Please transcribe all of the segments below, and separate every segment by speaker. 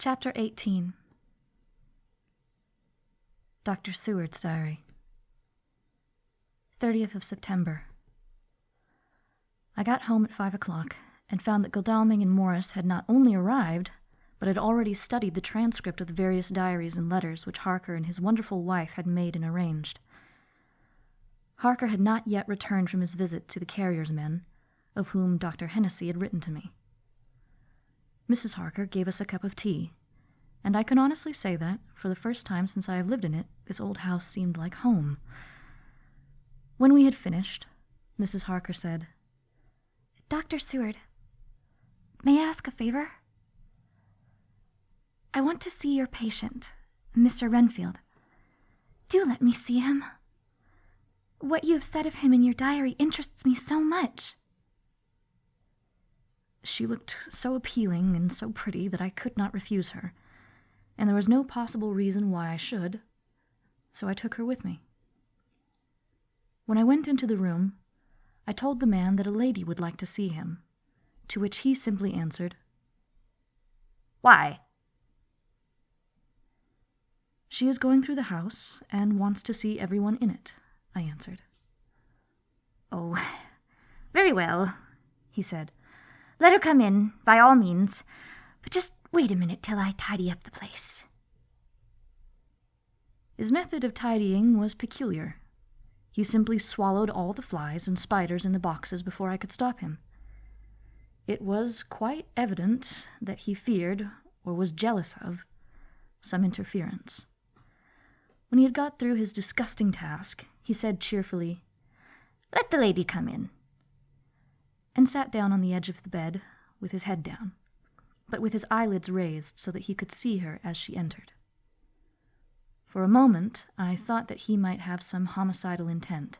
Speaker 1: Chapter 18. Dr. Seward's Diary. 30th of September. I got home at 5 o'clock and found that Godalming and Morris had not only arrived, but had already studied the transcript of the various diaries and letters which Harker and his wonderful wife had made and arranged. Harker had not yet returned from his visit to the carrier's men, of whom Dr. Hennessy had written to me. Mrs. Harker gave us a cup of tea, and I can honestly say that, for the first time since I have lived in it, this old house seemed like home. When we had finished, Mrs. Harker said,
Speaker 2: "Dr. Seward, may I ask a favor? I want to see your patient, Mr. Renfield. Do let me see him. What you have said of him in your diary interests me so much."
Speaker 1: She looked so appealing and so pretty that I could not refuse her, and there was no possible reason why I should, so I took her with me. When I went into the room, I told the man that a lady would like to see him, to which he simply answered, "Why?" "She is going through the house and wants to see everyone in it," I answered.
Speaker 3: "Oh, very well," he said. "Let her come in, by all means, but just wait a minute till I tidy up the place."
Speaker 1: His method of tidying was peculiar. He simply swallowed all the flies and spiders in the boxes before I could stop him. It was quite evident that he feared, or was jealous of, some interference. When he had got through his disgusting task, he said cheerfully,
Speaker 3: "Let the lady come in,"
Speaker 1: and sat down on the edge of the bed with his head down, but with his eyelids raised so that he could see her as she entered. For a moment I thought that he might have some homicidal intent.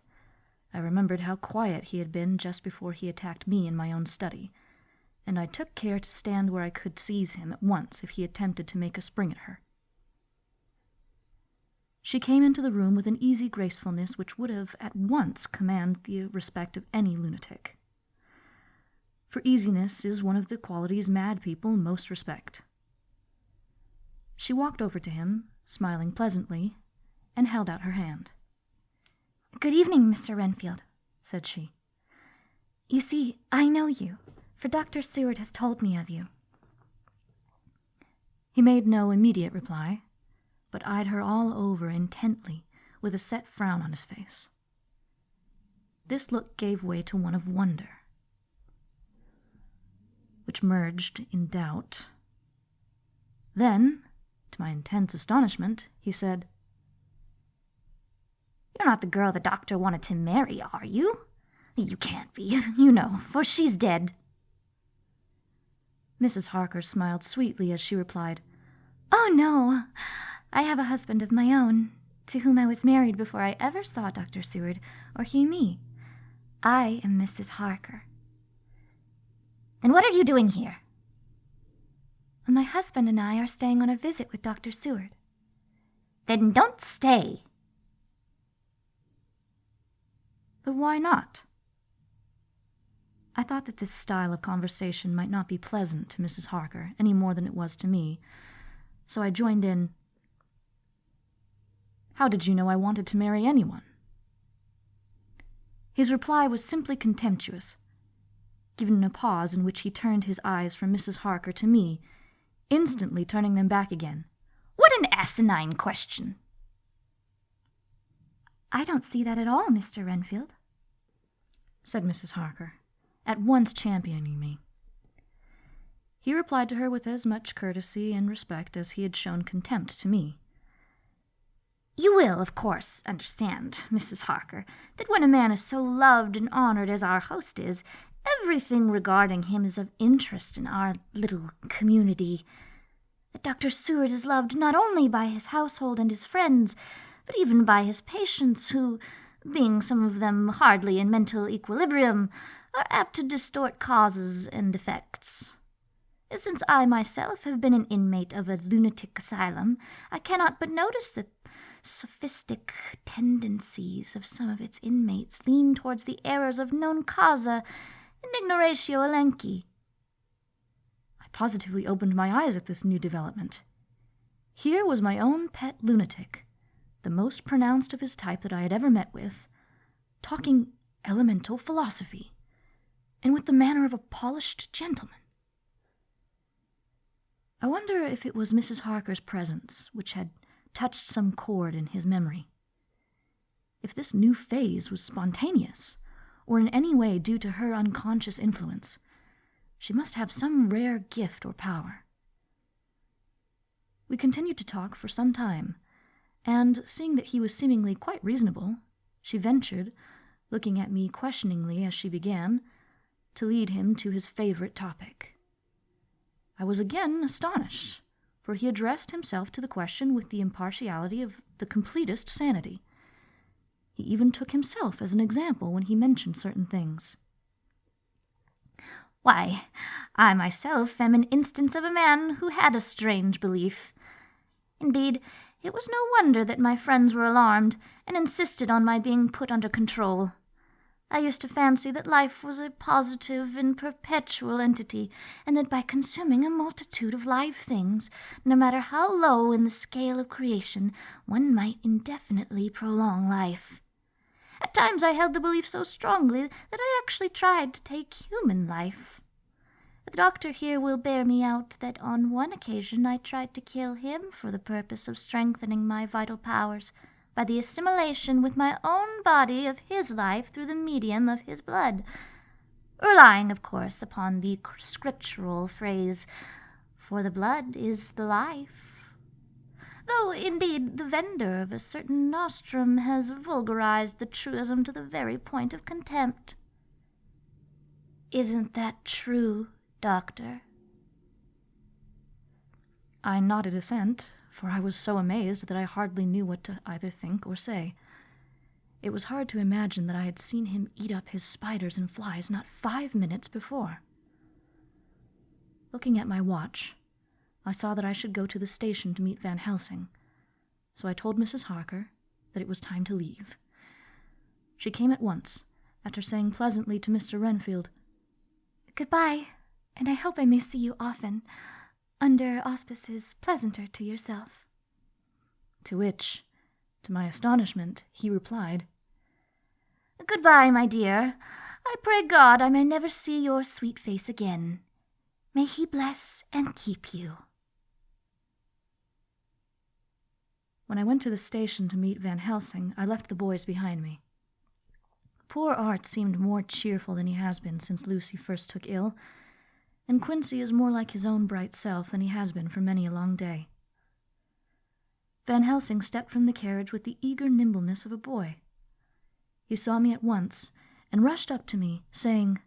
Speaker 1: I remembered how quiet he had been just before he attacked me in my own study, and I took care to stand where I could seize him at once if he attempted to make a spring at her. She came into the room with an easy gracefulness which would have at once commanded the respect of any lunatic. For easiness is one of the qualities mad people most respect. She walked over to him, smiling pleasantly, and held out her hand.
Speaker 2: "Good evening, Mr. Renfield," said she. "You see, I know you, for Dr. Seward has told me of you."
Speaker 1: He made no immediate reply, but eyed her all over intently with a set frown on his face. This look gave way to one of wonder, which merged in doubt. Then, to my intense astonishment, he said,
Speaker 3: "You're not the girl the doctor wanted to marry, are you? You can't be, you know, for she's dead."
Speaker 1: Mrs. Harker smiled sweetly as she replied,
Speaker 2: "Oh, no. I have a husband of my own, to whom I was married before I ever saw Dr. Seward, or he me. I am Mrs. Harker."
Speaker 3: "And what are you doing here?"
Speaker 2: "My husband and I are staying on a visit with Dr. Seward."
Speaker 3: "Then don't stay."
Speaker 1: "But why not?" I thought that this style of conversation might not be pleasant to Mrs. Harker any more than it was to me, so I joined in, "How did you know I wanted to marry anyone?" His reply was simply contemptuous, given in a pause in which he turned his eyes from Mrs. Harker to me, instantly turning them back again.
Speaker 3: "What an asinine question!"
Speaker 2: "I don't see that at all, Mr. Renfield,"
Speaker 1: said Mrs. Harker, at once championing me. He replied to her with as much courtesy and respect as he had shown contempt to me.
Speaker 3: "You will, of course, understand, Mrs. Harker, that when a man is so loved and honored as our host is, everything regarding him is of interest in our little community. Dr. Seward is loved not only by his household and his friends, but even by his patients, who, being some of them hardly in mental equilibrium, are apt to distort causes and effects. Since I myself have been an inmate of a lunatic asylum, I cannot but notice that sophistic tendencies of some of its inmates lean towards the errors of non causa and ignoratio elenchi."
Speaker 1: I positively opened my eyes at this new development. Here was my own pet lunatic, the most pronounced of his type that I had ever met with, talking elemental philosophy, and with the manner of a polished gentleman. I wonder if it was Mrs. Harker's presence which had touched some chord in his memory. If this new phase was spontaneous, or in any way due to her unconscious influence, she must have some rare gift or power. We continued to talk for some time, and seeing that he was seemingly quite reasonable, she ventured, looking at me questioningly as she began, to lead him to his favorite topic. I was again astonished, for he addressed himself to the question with the impartiality of the completest sanity. He even took himself as an example when he mentioned certain things.
Speaker 3: Why, I myself am an instance of a man who had a strange belief. Indeed, it was no wonder that my friends were alarmed and insisted on my being put under control. I used to fancy that life was a positive and perpetual entity, and that by consuming a multitude of live things, no matter how low in the scale of creation, one might indefinitely prolong life. At times I held the belief so strongly that I actually tried to take human life. The doctor here will bear me out that on one occasion I tried to kill him for the purpose of strengthening my vital powers by the assimilation with my own body of his life through the medium of his blood, relying, of course, upon the scriptural phrase, "For the blood is the life." Though, indeed, the vendor of a certain nostrum has vulgarized the truism to the very point of contempt. Isn't that true, Doctor?
Speaker 1: I nodded assent, for I was so amazed that I hardly knew what to either think or say. It was hard to imagine that I had seen him eat up his spiders and flies not 5 minutes before. Looking at my watch, I saw that I should go to the station to meet Van Helsing, so I told Mrs. Harker that it was time to leave. She came at once, after saying pleasantly to Mr. Renfield,
Speaker 2: "Goodbye, and I hope I may see you often, under auspices pleasanter to yourself."
Speaker 1: To which, to my astonishment, he replied,
Speaker 3: "Goodbye, my dear. I pray God I may never see your sweet face again. May He bless and keep you."
Speaker 1: When I went to the station to meet Van Helsing, I left the boys behind me. Poor Art seemed more cheerful than he has been since Lucy first took ill, and Quincy is more like his own bright self than he has been for many a long day. Van Helsing stepped from the carriage with the eager nimbleness of a boy. He saw me at once, and rushed up to me, saying,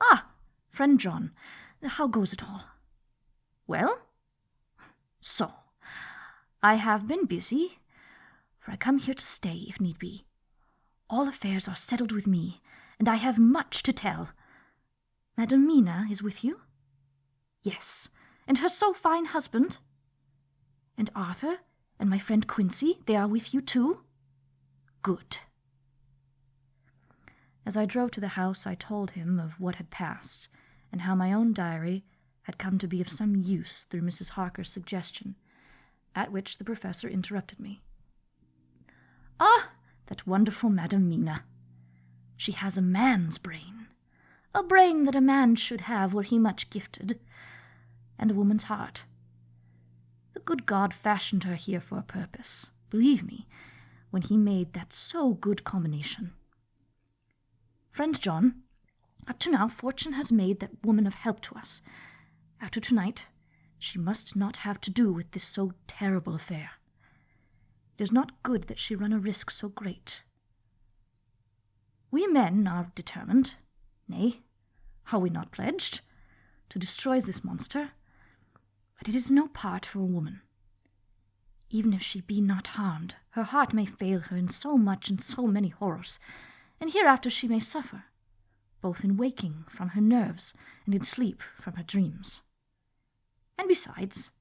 Speaker 1: "Ah, friend John, how goes it all?" "Well, so, I have been busy, for I come here to stay if need be. All affairs are settled with me, and I have much to tell. Madam Mina is with you?" "Yes, and her so fine husband." "And Arthur, and my friend Quincy, they are with you too?" "Good." As I drove to the house, I told him of what had passed, and how my own diary had come to be of some use through Mrs. Harker's suggestion, at which the professor interrupted me. "Ah, that wonderful Madam Mina! She has a man's brain, a brain that a man should have were he much gifted, and a woman's heart. The good God fashioned her here for a purpose, believe me, when he made that so good combination. Friend John, up to now fortune has made that woman of help to us. After tonight, she must not have to do with this so terrible affair. It is not good that she run a risk so great. We men are determined, nay, are we not pledged, to destroy this monster, but it is no part for a woman. Even if she be not harmed, her heart may fail her in so much and so many horrors, and hereafter she may suffer, both in waking from her nerves and in sleep from her dreams. And besides,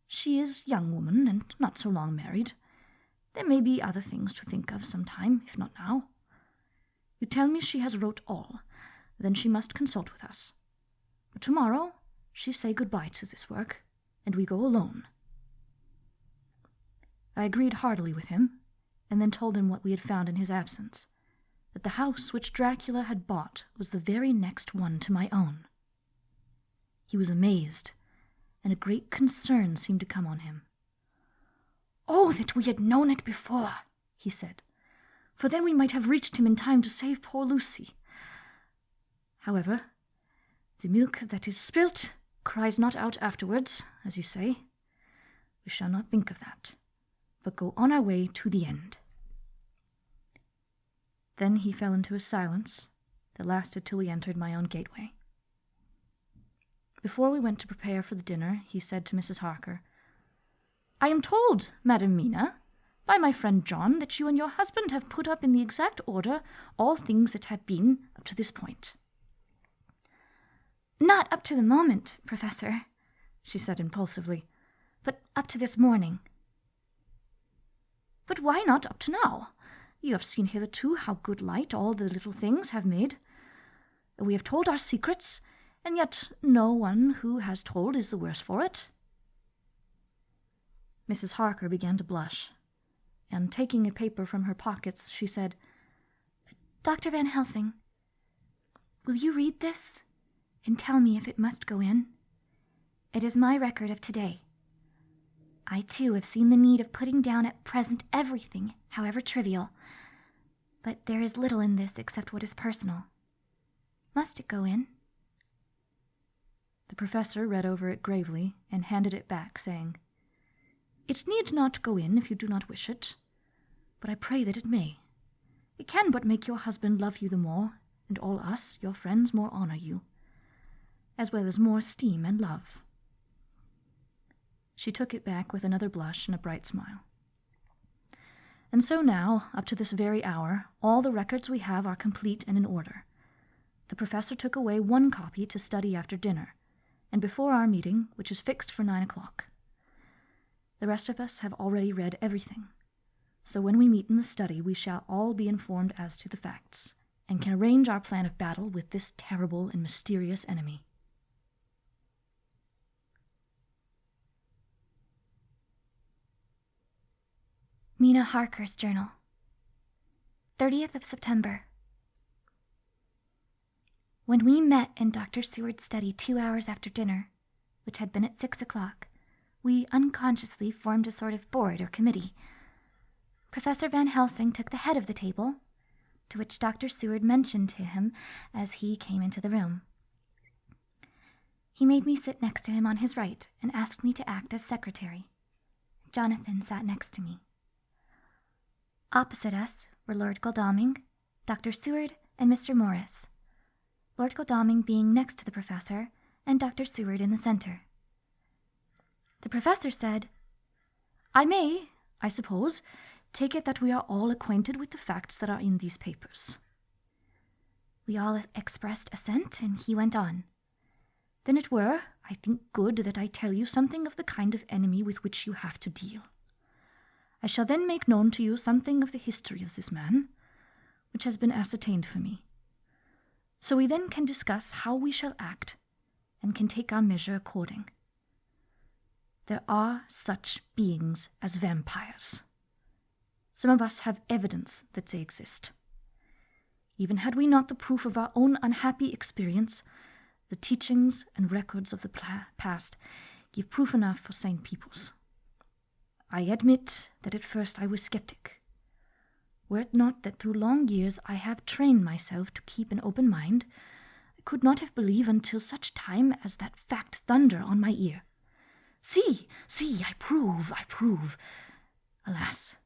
Speaker 1: she is young woman and not so long married. There may be other things to think of some time, if not now. You tell me she has wrote all, then she must consult with us. But tomorrow she say goodbye to this work, and we go alone." I agreed heartily with him, and then told him what we had found in his absence, that the house which Dracula had bought was the very next one to my own. He was amazed, and a great concern seemed to come on him. "Oh, that we had known it before," he said, "for then we might have reached him in time to save poor Lucy. However, the milk that is spilt cries not out afterwards, as you say. We shall not think of that, but go on our way to the end." Then he fell into a silence that lasted till we entered my own gateway. Before we went to prepare for the dinner, he said to Mrs. Harker, "I am told, Madam Mina, by my friend John, that you and your husband have put up in the exact order all things that have been up to this point."
Speaker 2: "Not up to the moment, Professor," she said impulsively, "but up to this morning."
Speaker 1: "But why not up to now? You have seen hitherto how good light all the little things have made. We have told our secrets, and yet no one who has told is the worse for it." Mrs. Harker began to blush, and taking a paper from her pockets, she said,
Speaker 2: "Dr. Van Helsing, will you read this and tell me if it must go in? It is my record of today. I, too, have seen the need of putting down at present everything, however trivial. But there is little in this except what is personal. Must it go in?"
Speaker 1: The professor read over it gravely and handed it back, saying, "It need not go in if you do not wish it, but I pray that it may. It can but make your husband love you the more, and all us, your friends, more honor you, as well as more esteem and love." She took it back with another blush and a bright smile. And so now, up to this very hour, all the records we have are complete and in order. The professor took away one copy to study after dinner, and before our meeting, which is fixed for 9 o'clock. The rest of us have already read everything, so when we meet in the study we shall all be informed as to the facts, and can arrange our plan of battle with this terrible and mysterious enemy.
Speaker 2: Mina Harker's Journal, 30th of September. When we met in Dr. Seward's study 2 hours after dinner, which had been at 6 o'clock, we unconsciously formed a sort of board or committee. Professor Van Helsing took the head of the table, to which Dr. Seward mentioned to him as he came into the room. He made me sit next to him on his right and asked me to act as secretary. Jonathan sat next to me. Opposite us were Lord Godalming, Dr. Seward, and Mr. Morris, Lord Godalming being next to the professor, and Dr. Seward in the center. The professor said, "I may, I suppose, take it that we are all acquainted with the facts that are in these papers." We all expressed assent, and he went on. "Then it were, I think, good that I tell you something of the kind of enemy with which you have to deal. I shall then make known to you something of the history of this man, which has been ascertained for me. So we then can discuss how we shall act, and can take our measure according. There are such beings as vampires. Some of us have evidence that they exist. Even had we not the proof of our own unhappy experience, the teachings and records of the past give proof enough for sane peoples. I admit that at first I was skeptic. Were it not that through long years I have trained myself to keep an open mind, I could not have believed until such time as that fact thunder on my ear. See, I prove. Alas,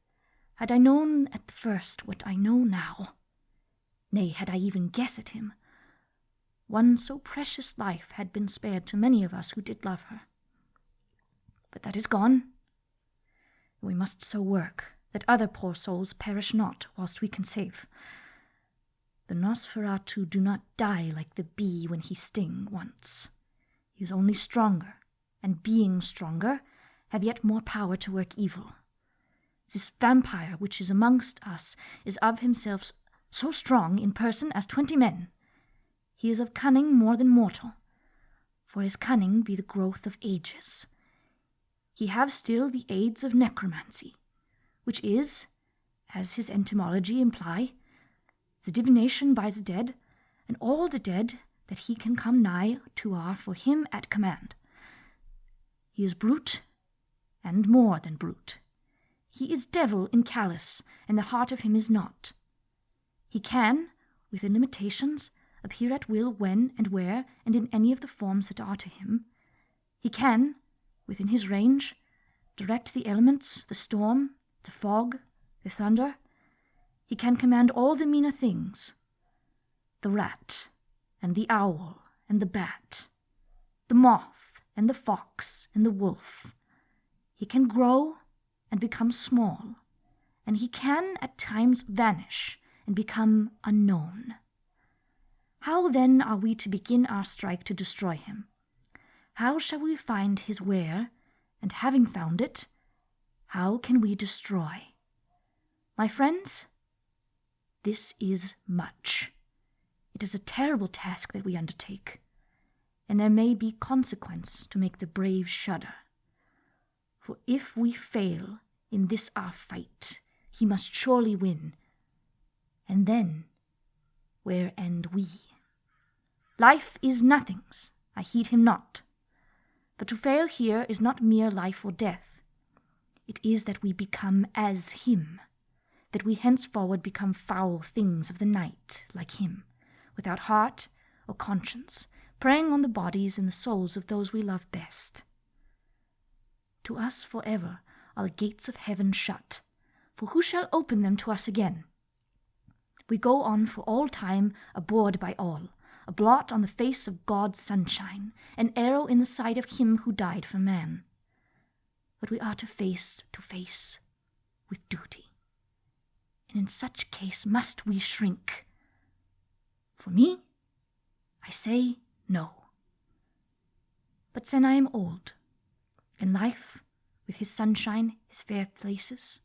Speaker 2: had I known at the first what I know now, nay, had I even guessed at him, one so precious life had been spared to many of us who did love her. But that is gone. We must so work that other poor souls perish not whilst we can save. The Nosferatu do not die like the bee when he sting once. He is only stronger, and being stronger, have yet more power to work evil. This vampire which is amongst us is of himself so strong in person as 20 men. He is of cunning more than mortal,
Speaker 1: for his cunning be the growth of ages. He have still the aids of necromancy, which is, as his etymology imply, the divination by the dead, and all the dead that he can come nigh to are for him at command. He is brute, and more than brute. He is devil in callous, and the heart of him is not. He can, within limitations, appear at will when and where and in any of the forms that are to him. He can, within his range, direct the elements, the storm, the fog, the thunder. He can command all the meaner things, the rat, and the owl, and the bat, the moth, and the fox, and the wolf. He can grow and become small, and he can at times vanish and become unknown. How then are we to begin our strike to destroy him? How shall we find his where, and having found it, how can we destroy? My friends, this is much. It is a terrible task that we undertake, and there may be consequence to make the brave shudder. For if we fail in this our fight, he must surely win, and then where end we? Life is nothings, I heed him not. But to fail here is not mere life or death. It is that we become as him, that we henceforward become foul things of the night, like him, without heart or conscience, preying on the bodies and the souls of those we love best. To us forever are the gates of heaven shut, for who shall open them to us again? We go on for all time abhorred by all, a blot on the face of God's sunshine, an arrow in the side of him who died for man. But we are to face with duty, and in such case must we shrink. For me, I say no. But then I am old, and life, with his sunshine, his fair places,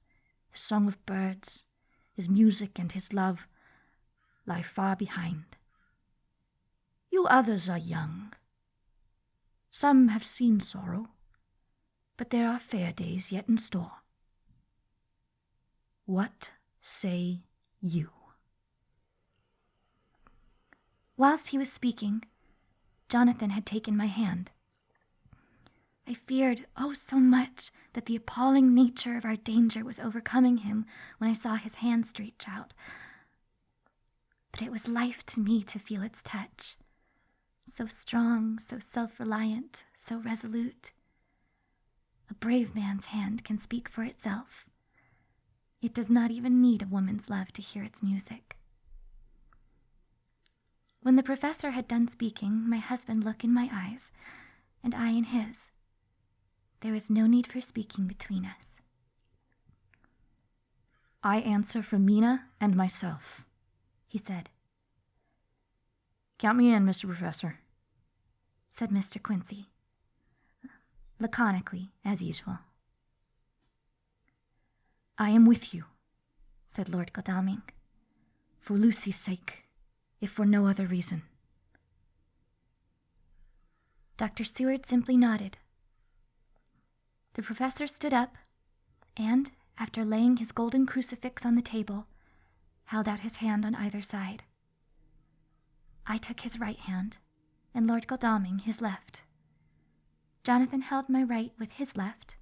Speaker 1: his song of birds, his music and his love, lie far behind. You others are young. Some have seen sorrow, but there are fair days yet in store. What say you?
Speaker 2: Whilst he was speaking, Jonathan had taken my hand. I feared, oh so much, that the appalling nature of our danger was overcoming him when I saw his hand stretch out. But it was life to me to feel its touch. So strong, so self-reliant, so resolute. A brave man's hand can speak for itself. It does not even need a woman's love to hear its music. When the professor had done speaking, my husband looked in my eyes, and I in his. There was no need for speaking between us.
Speaker 1: I answer for Mina and myself, he said. Count me in, Mr. Professor,
Speaker 2: said Mr. Quincy, laconically, as usual.
Speaker 1: I am with you, said Lord Godalming, for Lucy's sake, if for no other reason.
Speaker 2: Dr. Seward simply nodded. The professor stood up, and, after laying his golden crucifix on the table, held out his hand on either side. I took his right hand, and Lord Godalming his left. Jonathan held my right with his left,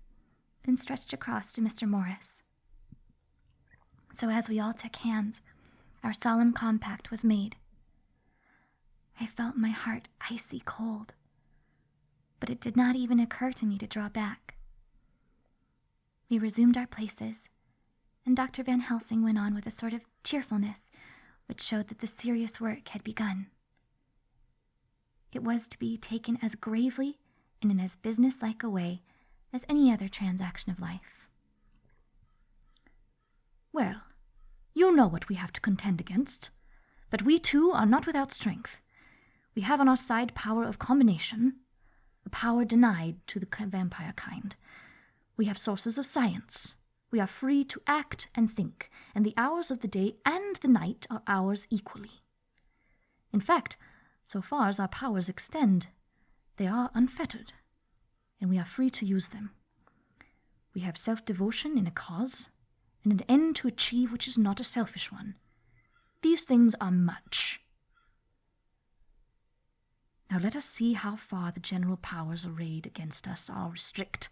Speaker 2: and stretched across to Mr. Morris. So as we all took hands, our solemn compact was made. I felt my heart icy cold, but it did not even occur to me to draw back. We resumed our places, and Dr. Van Helsing went on with a sort of cheerfulness which showed that the serious work had begun. It was to be taken as gravely and in as businesslike a way as any other transaction of life.
Speaker 1: Well, you know what we have to contend against, but we too are not without strength. We have on our side power of combination, a power denied to the vampire kind. We have sources of science. We are free to act and think, and the hours of the day and the night are ours equally. In fact, so far as our powers extend, They are unfettered, and we are free to use them. We have self-devotion in a cause, and an end to achieve which is not a selfish one. These things are much. Now let us see how far the general powers arrayed against us are restrict,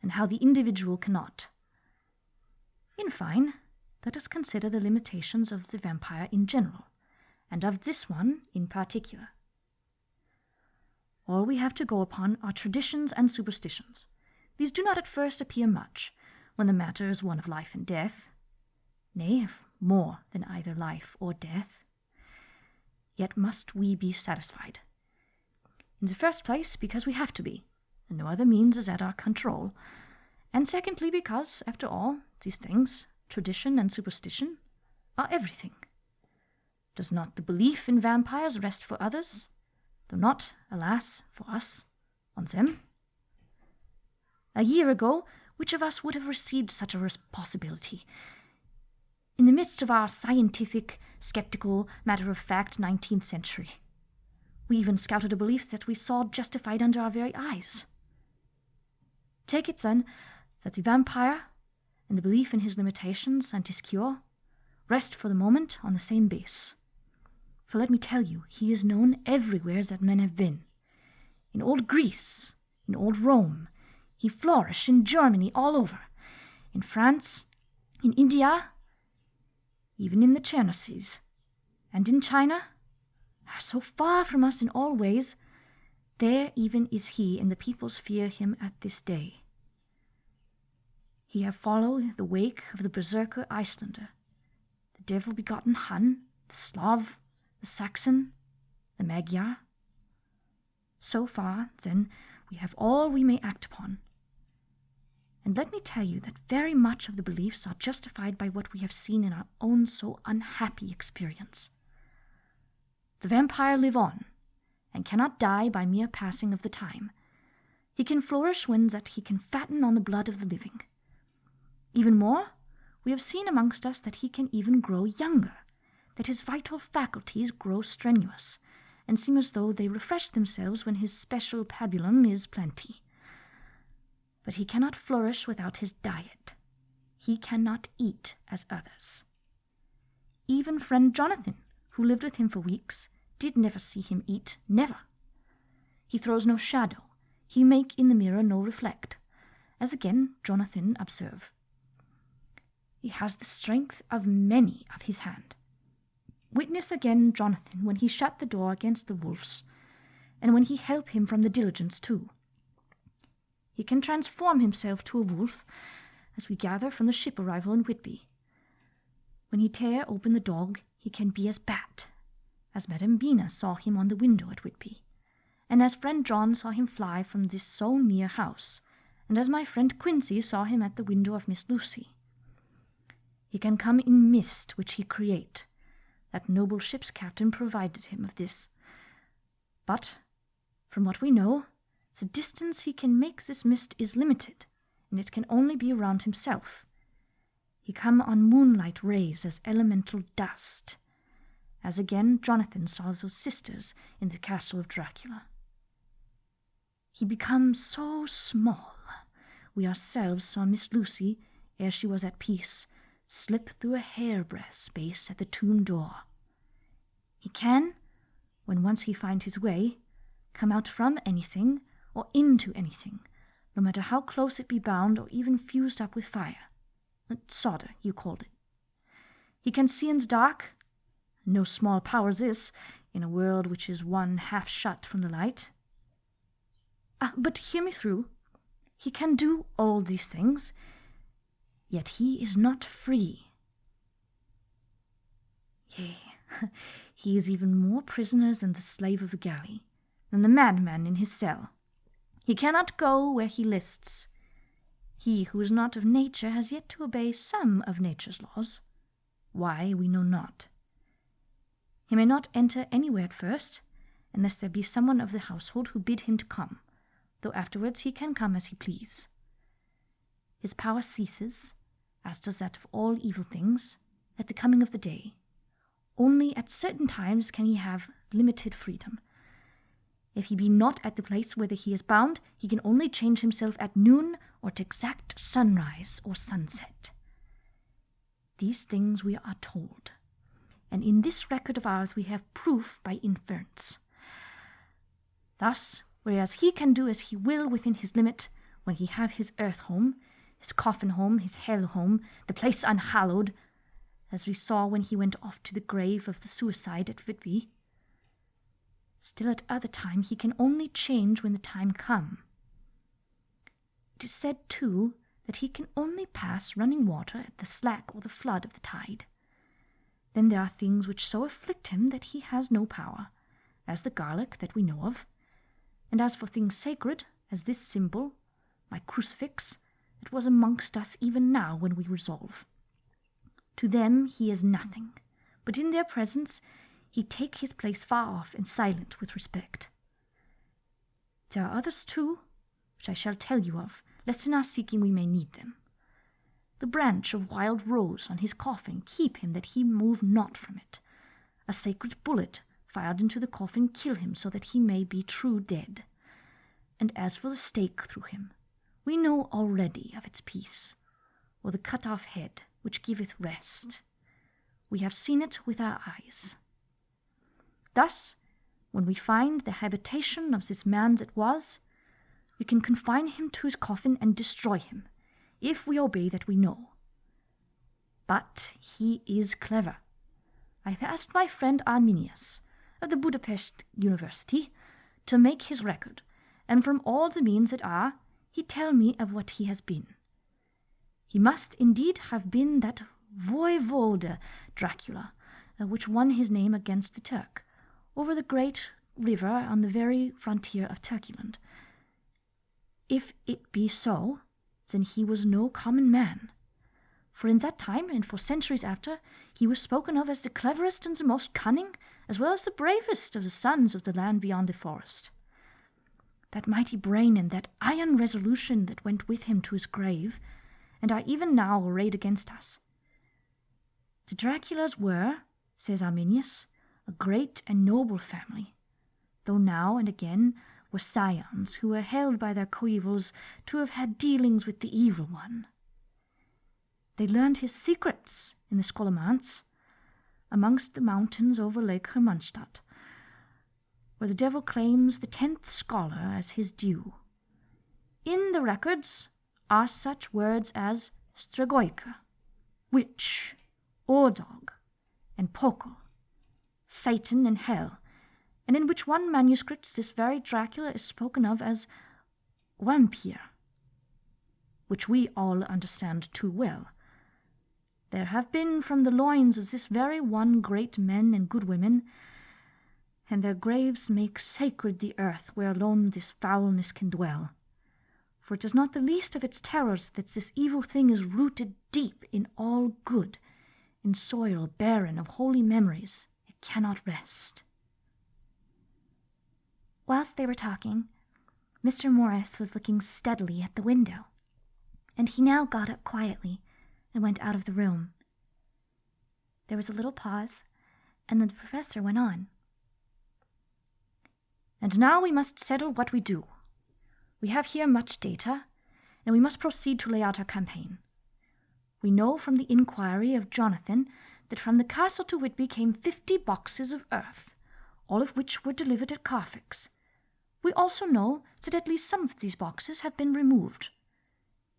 Speaker 1: and how the individual cannot. In fine, let us consider the limitations of the vampire in general, and of this one in particular. All we have to go upon are traditions and superstitions. These do not at first appear much, when the matter is one of life and death, nay, more than either life or death. Yet must we be satisfied. In the first place, because we have to be, and no other means is at our control, and secondly, because, after all, these things, tradition and superstition, are everything. Does not the belief in vampires rest for others, though not, alas, for us, on them? A year ago, which of us would have received such a possibility? In the midst of our scientific, skeptical, matter-of-fact 19th century, we even scouted a belief that we saw justified under our very eyes. Take it, then, that the vampire, and the belief in his limitations and his cure, rest for the moment on the same base. For let me tell you, he is known everywhere that men have been. In old Greece, in old Rome, he flourished in Germany all over, in France, in India, even in the Chernobyls, and in China, so far from us in all ways, there even is he, and the peoples fear him at this day. He have followed the wake of the berserker Icelander, the devil-begotten Hun, the Slav, the Saxon, the Magyar. So far, then, we have all we may act upon. And let me tell you that very much of the beliefs are justified by what we have seen in our own so unhappy experience. The vampire live on, and cannot die by mere passing of the time. He can flourish when that he can fatten on the blood of the living. Even more, we have seen amongst us that he can even grow younger, that his vital faculties grow strenuous, and seem as though they refresh themselves when his special pabulum is plenty. But he cannot flourish without his diet. He cannot eat as others. Even friend Jonathan, who lived with him for weeks, did never see him eat, never. He throws no shadow, he make in the mirror no reflect, as again Jonathan observe. He has the strength of many of his hand. Witness again Jonathan when he shut the door against the wolves, and when he help him from the diligence too. He can transform himself to a wolf, as we gather from the ship arrival in Whitby. When he tear open the dog, he can be as bat, as Madame Bina saw him on the window at Whitby, and as friend John saw him fly from this so near house, and as my friend Quincy saw him at the window of Miss Lucy. He can come in mist which he create. That noble ship's captain provided him of this. But, from what we know, the distance he can make this mist is limited, and it can only be around himself. He come on moonlight rays as elemental dust, as again Jonathan saw those sisters in the castle of Dracula. He becomes so small, we ourselves saw Miss Lucy, ere she was at peace, slip through a hairbreadth space at the tomb door. He can, when once he find his way, come out from anything or into anything, no matter how close it be bound or even fused up with fire. Solder, you called it. He can see in the dark, no small power this, in a world which is one half shut from the light. But hear me through. He can do all these things, yet he is not free. Yea, he is even more prisoner than the slave of a galley, than the madman in his cell. He cannot go where he lists. He who is not of nature has yet to obey some of nature's laws. Why, we know not. He may not enter anywhere at first, unless there be someone of the household who bid him to come, though afterwards he can come as he please. His power ceases, as does that of all evil things, at the coming of the day. Only at certain times can he have limited freedom. If he be not at the place whither he is bound, he can only change himself at noon or at exact sunrise or sunset. These things we are told, and in this record of ours we have proof by inference. Thus, whereas he can do as he will within his limit, when he have his earth home, his coffin home, his hell home, the place unhallowed, as we saw when he went off to the grave of the suicide at Whitby, still at other time he can only change when the time come. It is said, too, that he can only pass running water at the slack or the flood of the tide. Then there are things which so afflict him that he has no power, as the garlic that we know of, and as for things sacred, as this symbol, my crucifix, that was amongst us even now when we resolve. To them he is nothing, but in their presence he take his place far off and silent with respect. There are others too, which I shall tell you of, lest in our seeking we may need them. The branch of wild rose on his coffin keep him that he move not from it. A sacred bullet fired into the coffin kill him so that he may be true dead. And as for the stake through him, we know already of its peace, or the cut-off head which giveth rest. We have seen it with our eyes. Thus, when we find the habitation of this man's it was, we can confine him to his coffin and destroy him, if we obey that we know. But he is clever. I have asked my friend Arminius, of the Budapest University, to make his record, and from all the means that are, he tell me of what he has been. He must indeed have been that voivode Dracula, which won his name against the Turk, over the great river on the very frontier of Turkeyland. If it be so, then he was no common man. For in that time, and for centuries after, he was spoken of as the cleverest and the most cunning, as well as the bravest of the sons of the land beyond the forest. That mighty brain and that iron resolution that went with him to his grave, and are even now arrayed against us. The Draculas were, says Arminius, a great and noble family, though now and again were scions who were held by their coevals to have had dealings with the evil one. They learned his secrets in the Scholomance, amongst the mountains over Lake Hermannstadt, where the devil claims the 10th scholar as his due. In the records are such words as Stregoica, witch, Ordog, and Pokel, Satan and hell, and in which one manuscript this very Dracula is spoken of as vampire, which we all understand too well. There have been from the loins of this very one great men and good women, and their graves make sacred the earth where alone this foulness can dwell. For it is not the least of its terrors that this evil thing is rooted deep in all good, in soil barren of holy memories. It cannot rest.
Speaker 2: Whilst they were talking, Mr. Morris was looking steadily at the window, and he now got up quietly and went out of the room. There was a little pause, and then the professor went on.
Speaker 1: And now we must settle what we do. We have here much data, and we must proceed to lay out our campaign. We know from the inquiry of Jonathan that from the castle to Whitby came 50 boxes of earth, all of which were delivered at Carfax. We also know that at least some of these boxes have been removed.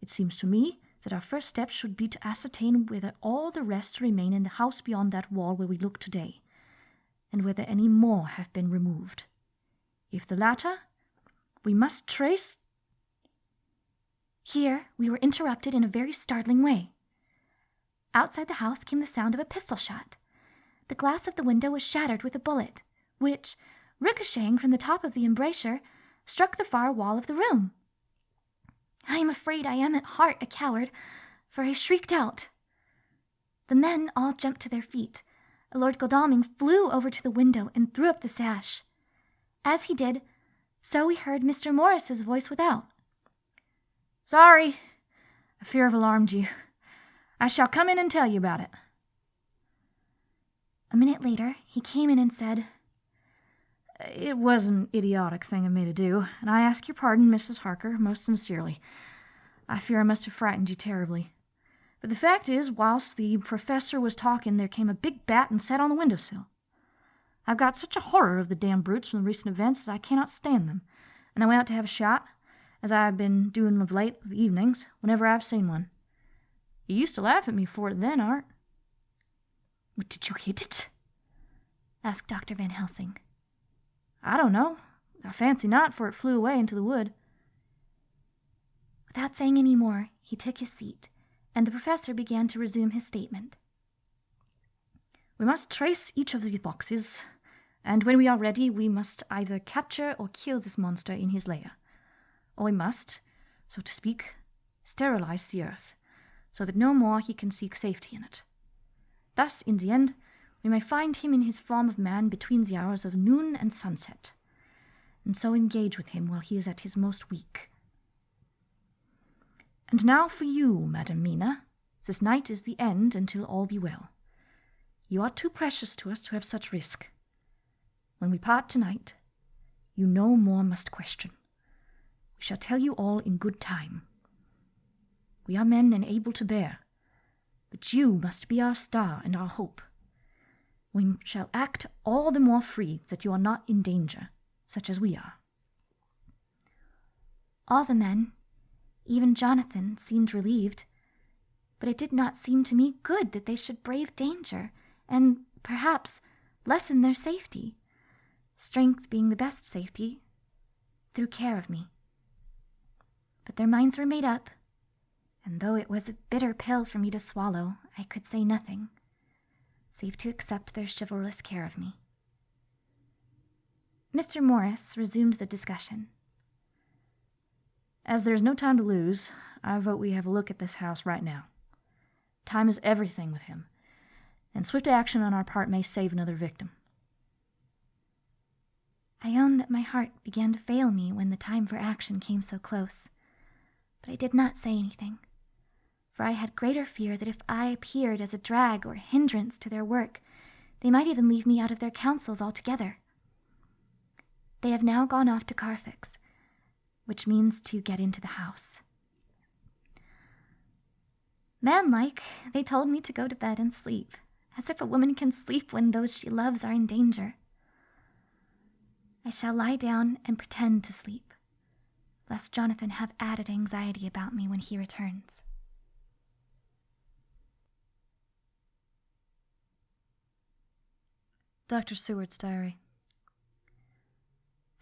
Speaker 1: It seems to me that our first step should be to ascertain whether all the rest remain in the house beyond that wall where we look today, and whether any more have been removed. If the latter, we must trace...
Speaker 2: Here we were interrupted in a very startling way. Outside the house came the sound of a pistol shot. The glass of the window was shattered with a bullet, which, ricocheting from the top of the embrasure, struck the far wall of the room. I am afraid I am at heart a coward, for I shrieked out. The men all jumped to their feet. Lord Godalming flew over to the window and threw up the sash. As he did, so we heard Mr. Morris's voice without.
Speaker 1: Sorry, I fear I've alarmed you. I shall come in and tell you about it.
Speaker 2: A minute later, he came in and said,
Speaker 1: It was an idiotic thing of me to do, and I ask your pardon, Mrs. Harker, most sincerely. I fear I must have frightened you terribly. But the fact is, whilst the professor was talking, there came a big bat and sat on the windowsill. I've got such a horror of the damn brutes from the recent events that I cannot stand them, and I went out to have a shot, as I have been doing of late of evenings, whenever I've seen one. You used to laugh at me for it then, Art.
Speaker 2: Did you hit it? Asked Dr. Van Helsing.
Speaker 1: I don't know. I fancy not, for it flew away into the wood.
Speaker 2: Without saying any more, he took his seat, and the professor began to resume his statement.
Speaker 1: We must trace each of these boxes, and when we are ready, we must either capture or kill this monster in his lair. Or we must, so to speak, sterilize the earth, so that no more he can seek safety in it. Thus, in the end, we may find him in his form of man between the hours of noon and sunset, and so engage with him while he is at his most weak. And now for you, Madam Mina. This night is the end until all be well. You are too precious to us to have such risk. When we part tonight, you no more must question. We shall tell you all in good time. We are men and able to bear, but you must be our star and our hope. We shall act all the more free that you are not in danger, such as we are.
Speaker 2: All the men, even Jonathan, seemed relieved, but it did not seem to me good that they should brave danger, and, perhaps, lessen their safety, strength being the best safety, through care of me. But their minds were made up, and though it was a bitter pill for me to swallow, I could say nothing, save to accept their chivalrous care of me. Mr. Morris resumed the discussion.
Speaker 1: As there is no time to lose, I vote we have a look at this house right now. Time is everything with him, and swift action on our part may save another victim.
Speaker 2: I own that my heart began to fail me when the time for action came so close, but I did not say anything, for I had greater fear that if I appeared as a drag or hindrance to their work, they might even leave me out of their counsels altogether. They have now gone off to Carfax, which means to get into the house. Manlike, they told me to go to bed and sleep, as if a woman can sleep when those she loves are in danger. I shall lie down and pretend to sleep, lest Jonathan have added anxiety about me when he returns.
Speaker 1: Dr. Seward's diary.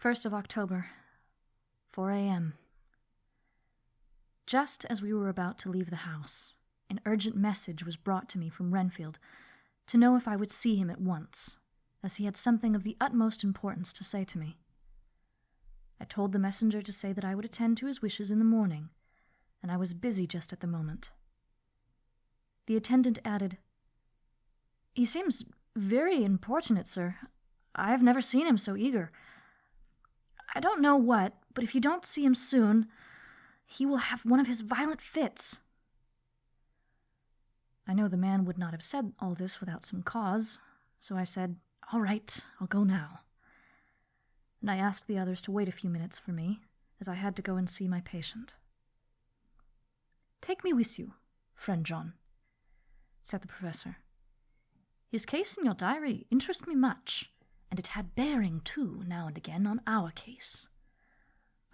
Speaker 1: 1st of October, 4 a.m. Just as we were about to leave the house, an urgent message was brought to me from Renfield to know if I would see him at once, as he had something of the utmost importance to say to me. I told the messenger to say that I would attend to his wishes in the morning, and I was busy just at the moment. The attendant added, "He seems very importunate, sir. I have never seen him so eager. I don't know what, but if you don't see him soon, he will have one of his violent fits." I know the man would not have said all this without some cause, so I said, "All right, I'll go now." And I asked the others to wait a few minutes for me, as I had to go and see my patient. "Take me with you, friend John," said the professor. "His case in your diary interests me much, and it had bearing, too, now and again, on our case.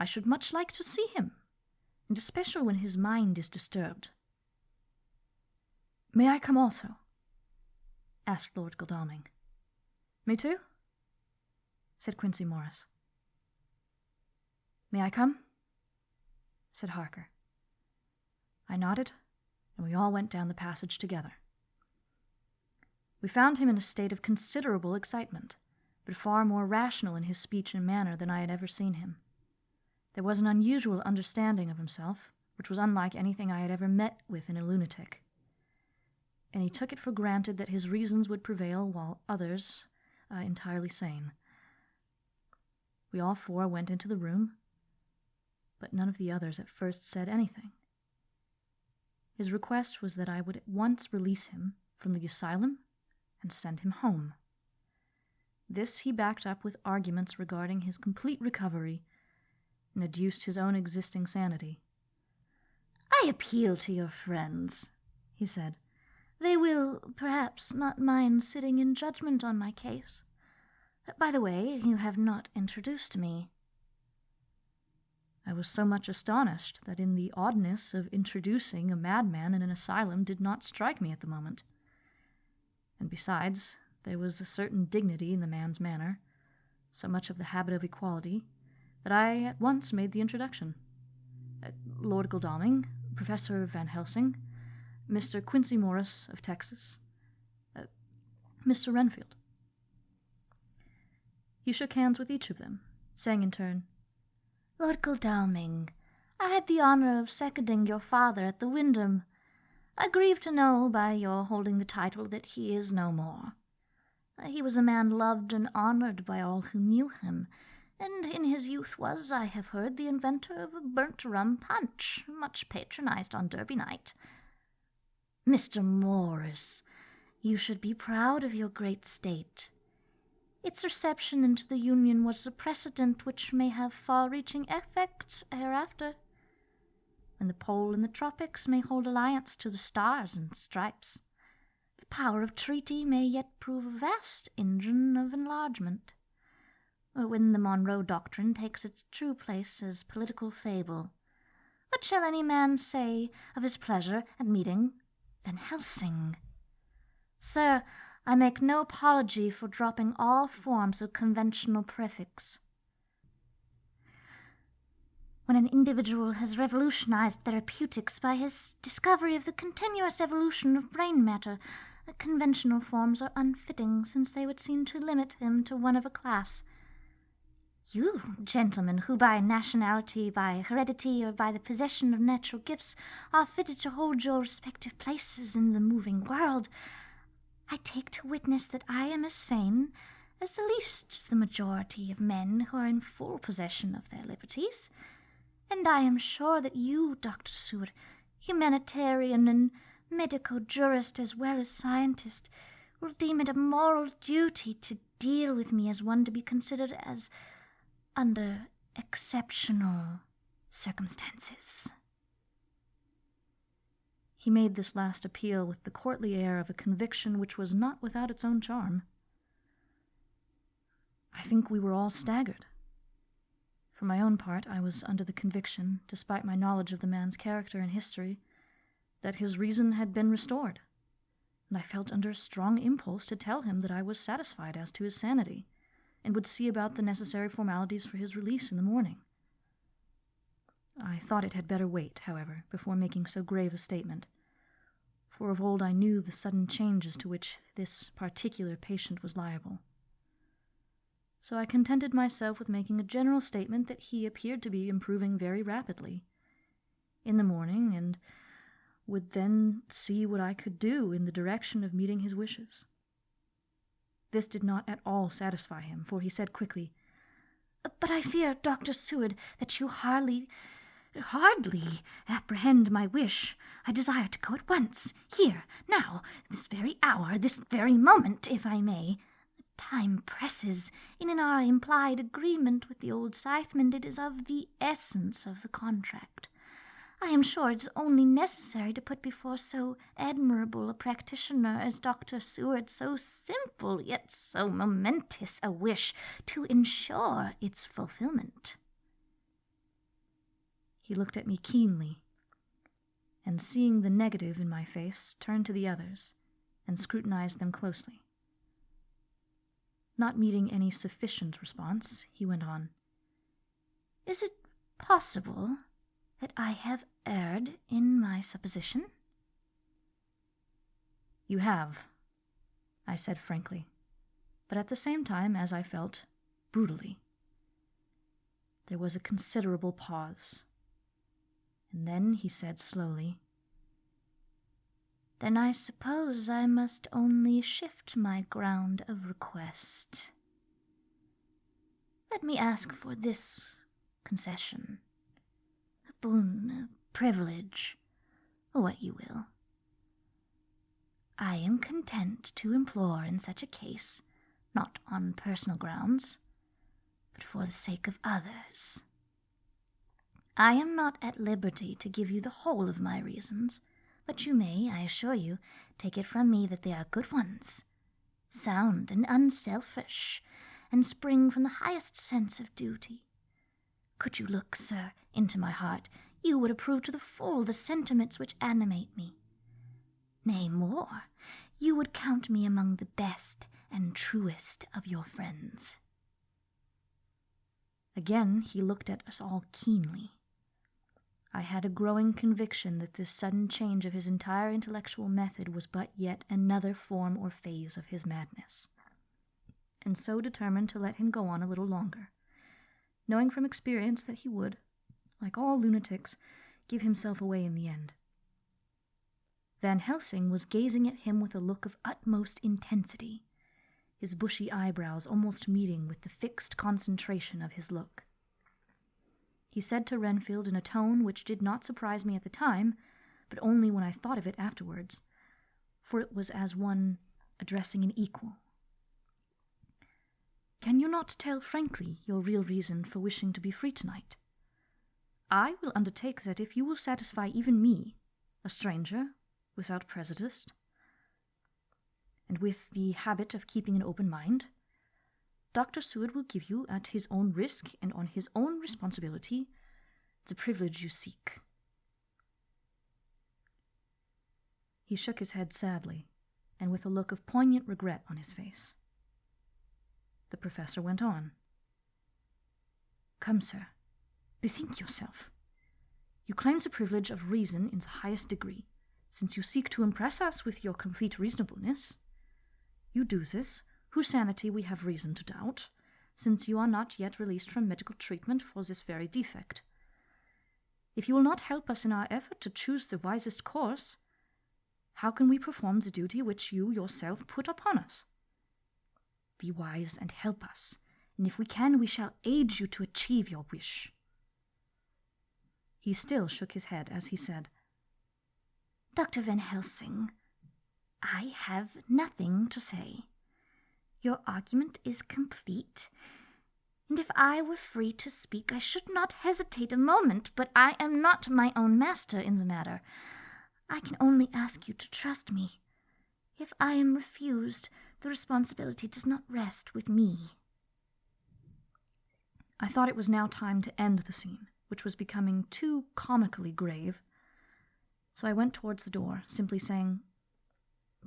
Speaker 1: I should much like to see him, and especially when his mind is disturbed." "May I come also?" asked Lord Godalming. "Me too?" said Quincey Morris. "May I come?" said Harker. I nodded, and we all went down the passage together. We found him in a state of considerable excitement, but far more rational in his speech and manner than I had ever seen him. There was an unusual understanding of himself, which was unlike anything I had ever met with in a lunatic, and he took it for granted that his reasons would prevail while others entirely sane. We all four went into the room, but none of the others at first said anything. His request was that I would at once release him from the asylum and send him home. This he backed up with arguments regarding his complete recovery, and adduced his own existing sanity.
Speaker 3: "I appeal to your friends," he said. "They will, perhaps, not mind sitting in judgment on my case. By the way, you have not introduced me."
Speaker 1: I was so much astonished that in the oddness of introducing a madman in an asylum did not strike me at the moment. And besides, there was a certain dignity in the man's manner, so much of the habit of equality, that I at once made the introduction. Lord Godalming, Professor Van Helsing, Mr. Quincy Morris of Texas, Mr. Renfield. He shook hands with each of them, saying in turn,
Speaker 3: "Lord Godalming, I had the honor of seconding your father at the Wyndham. I grieve to know by your holding the title that he is no more. He was a man loved and honored by all who knew him, and in his youth was, I have heard, the inventor of a burnt rum punch, much patronized on Derby night. Mr. Morris, you should be proud of your great state. Its reception into the Union was a precedent which may have far-reaching effects hereafter, and the pole in the tropics may hold alliance to the stars and stripes. The power of treaty may yet prove a vast engine of enlargement, when the Monroe Doctrine takes its true place as political fable. What shall any man say of his pleasure at meeting Van Helsing? Sir, I make no apology for dropping all forms of conventional prefix. When an individual has revolutionized therapeutics by his discovery of the continuous evolution of brain matter, conventional forms are unfitting, since they would seem to limit him to one of a class. You, gentlemen, who by nationality, by heredity, or by the possession of natural gifts are fitted to hold your respective places in the moving world, I take to witness that I am as sane as the least the majority of men who are in full possession of their liberties, and I am sure that you, Dr. Seward, humanitarian and medico-jurist as well as scientist, will deem it a moral duty to deal with me as one to be considered as under exceptional circumstances."
Speaker 1: He made this last appeal with the courtly air of a conviction which was not without its own charm. I think we were all staggered. For my own part, I was under the conviction, despite my knowledge of the man's character and history, that his reason had been restored, and I felt under a strong impulse to tell him that I was satisfied as to his sanity, and would see about the necessary formalities for his release in the morning. I thought it had better wait, however, before making so grave a statement, for of old I knew the sudden changes to which this particular patient was liable. So I contented myself with making a general statement that he appeared to be improving very rapidly in the morning, and would then see what I could do in the direction of meeting his wishes. This did not at all satisfy him, for he said quickly,
Speaker 3: "But I fear, Dr. Seward, that you hardly apprehend my wish. I desire to go at once, here, now, this very hour, this very moment, if I may. Time presses, and in our implied agreement with the old Scytheman it is of the essence of the contract. I am sure it is only necessary to put before so admirable a practitioner as Dr. Seward so simple yet so momentous a wish to ensure its fulfillment."
Speaker 1: He looked at me keenly, and seeing the negative in my face, turned to the others and scrutinized them closely. Not meeting any sufficient response, he went on,
Speaker 3: "Is it possible that I have erred in my supposition?"
Speaker 1: "You have," I said frankly, but at the same time, as I felt, brutally. There was a considerable pause, and then he said slowly,
Speaker 3: "Then I suppose I must only shift my ground of request. Let me ask for this concession, a boon, a privilege, or what you will. I am content to implore in such a case not on personal grounds, but for the sake of others. I am not at liberty to give you the whole of my reasons, but you may, I assure you, take it from me that they are good ones, sound and unselfish, and spring from the highest sense of duty. Could you look, sir, into my heart, you would approve to the full the sentiments which animate me. Nay, more, you would count me among the best and truest of your friends.
Speaker 1: Again he looked at us all keenly. I had a growing conviction that this sudden change of his entire intellectual method was but yet another form or phase of his madness, and so determined to let him go on a little longer, knowing from experience that he would, like all lunatics, give himself away in the end. Van Helsing was gazing at him with a look of utmost intensity, his bushy eyebrows almost meeting with the fixed concentration of his look. He said to Renfield in a tone which did not surprise me at the time, but only when I thought of it afterwards, for it was as one addressing an equal. "Can you not tell frankly your real reason for wishing to be free tonight? I will undertake that if you will satisfy even me, a stranger, without prejudice, and with the habit of keeping an open mind, Dr. Seward will give you, at his own risk and on his own responsibility, the privilege you seek." He shook his head sadly, and with a look of poignant regret on his face. The professor went on. "Come, sir, bethink yourself. You claim the privilege of reason in the highest degree, since you seek to impress us with your complete reasonableness. You do this, whose sanity we have reason to doubt, since you are not yet released from medical treatment for this very defect. If you will not help us in our effort to choose the wisest course, how can we perform the duty which you yourself put upon us? Be wise and help us, and if we can, we shall aid you to achieve your wish." He still shook his head as he said,
Speaker 3: "Dr. Van Helsing, I have nothing to say. Your argument is complete, and if I were free to speak, I should not hesitate a moment, but I am not my own master in the matter. I can only ask you to trust me. If I am refused, the responsibility does not rest with me."
Speaker 1: I thought it was now time to end the scene, which was becoming too comically grave, so I went towards the door, simply saying,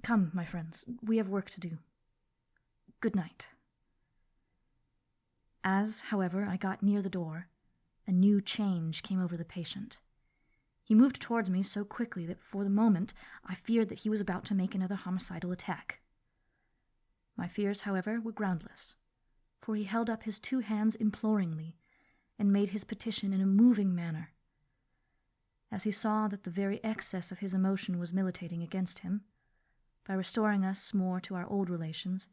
Speaker 1: "Come, my friends, we have work to do. Good night." As, however, I got near the door, a new change came over the patient. He moved towards me so quickly that for the moment I feared that he was about to make another homicidal attack. My fears, however, were groundless, for he held up his two hands imploringly and made his petition in a moving manner. As he saw that the very excess of his emotion was militating against him, by restoring us more to our old relations,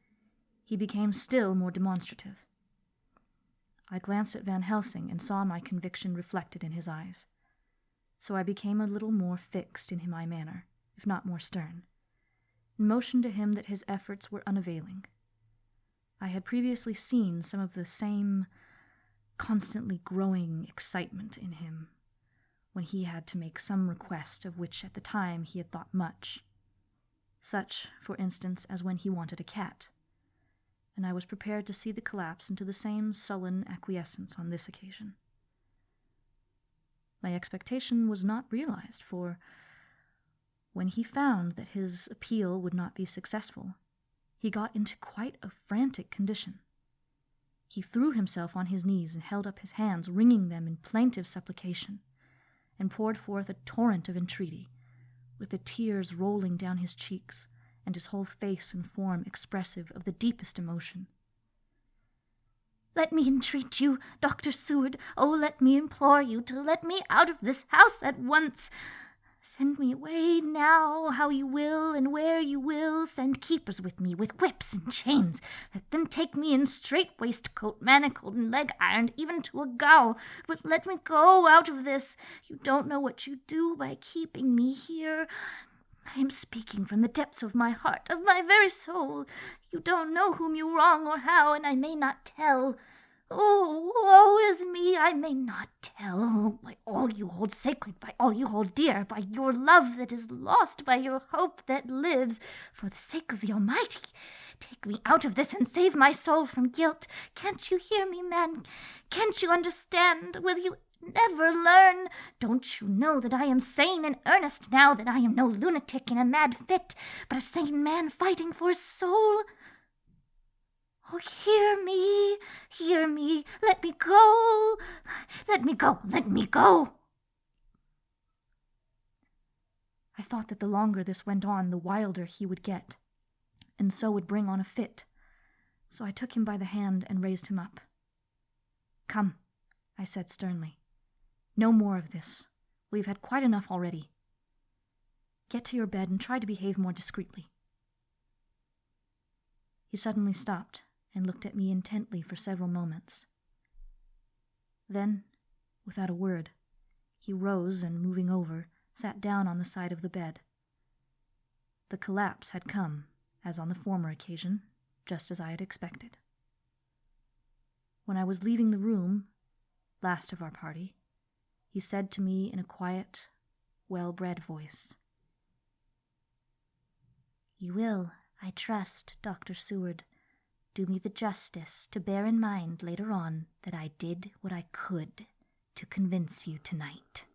Speaker 1: he became still more demonstrative. I glanced at Van Helsing and saw my conviction reflected in his eyes, so I became a little more fixed in my manner, if not more stern, and motioned to him that his efforts were unavailing. I had previously seen some of the same constantly growing excitement in him, when he had to make some request of which at the time he had thought much, such, for instance, as when he wanted a cat, and I was prepared to see the collapse into the same sullen acquiescence on this occasion. My expectation was not realized, for when he found that his appeal would not be successful, he got into quite a frantic condition. He threw himself on his knees and held up his hands, wringing them in plaintive supplication, and poured forth a torrent of entreaty, with the tears rolling down his cheeks, and his whole face and form expressive of the deepest emotion.
Speaker 3: "Let me entreat you, Dr. Seward, oh, let me implore you to let me out of this house at once. Send me away now, how you will and where you will. Send keepers with me, with whips and chains. Let them take me in strait waistcoat, manacled and leg ironed, even to a gaol. But let me go out of this. You don't know what you do by keeping me here. I am speaking from the depths of my heart, of my very soul. You don't know whom you wrong or how, and I may not tell. Oh, woe is me, I may not tell. By all you hold sacred, by all you hold dear, by your love that is lost, by your hope that lives, for the sake of the Almighty, take me out of this and save my soul from guilt. Can't you hear me, man? Can't you understand? Will you never learn? Don't you know that I am sane and earnest now, that I am no lunatic in a mad fit, but a sane man fighting for his soul? Oh, hear me, let me go, let me go, let me go.
Speaker 1: I thought that the longer this went on, the wilder he would get, and so would bring on a fit. So I took him by the hand and raised him up. "Come," I said sternly. "No more of this. We've had quite enough already. Get to your bed and try to behave more discreetly." He suddenly stopped and looked at me intently for several moments. Then, without a word, he rose and, moving over, sat down on the side of the bed. The collapse had come, as on the former occasion, just as I had expected. When I was leaving the room, last of our party, he said to me in a quiet, well-bred voice,
Speaker 3: "You will, I trust, Dr. Seward, do me the justice to bear in mind later on that I did what I could to convince you tonight."